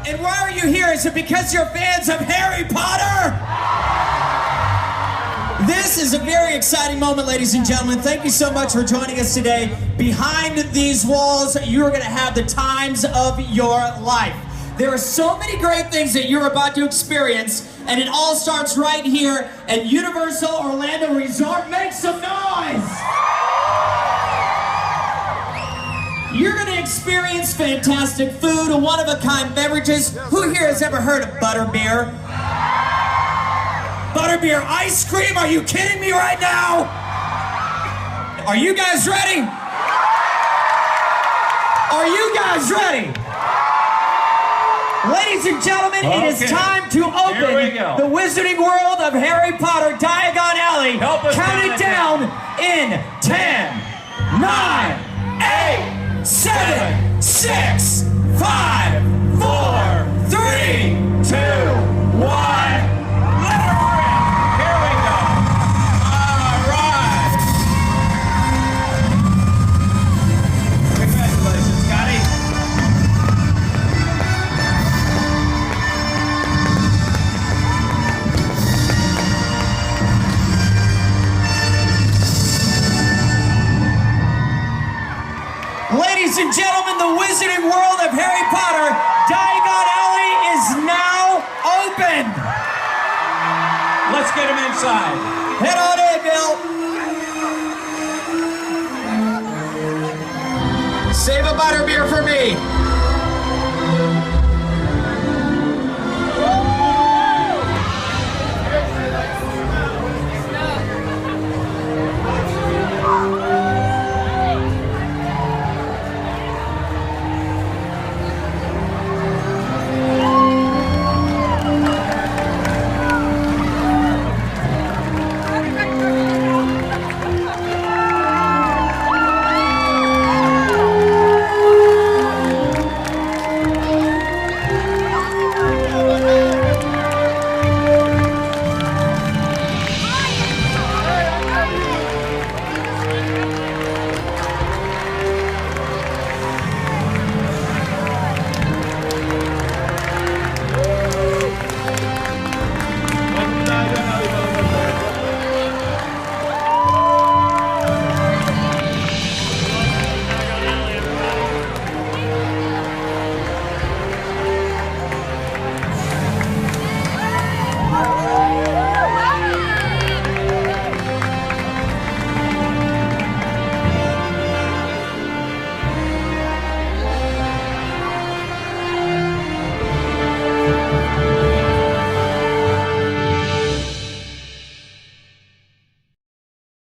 And why are you here? Is it because you're fans of Harry Potter? This is a very exciting moment, ladies and gentlemen. Thank you so much for joining us today. Behind these walls, you're going to have the times of your life. There are so many great things that you're about to experience, and it all starts right here at Universal Orlando Resort. Make some noise! You're going to experience fantastic food, one-of-a-kind beverages. Who here has ever heard of butterbeer? Butterbeer ice cream? Are you kidding me right now? Are you guys ready? Are you guys ready? Ladies and gentlemen, It is time to open the Wizarding World of Harry Potter Diagon Alley. Count it down in 10, 9, 8, 7, 6, 5, 4, 3, 2, 1. Ladies and gentlemen, the Wizarding World of Harry Potter, Diagon Alley is now open. Let's get him inside. Head on in, Bill. Save a butterbeer for me.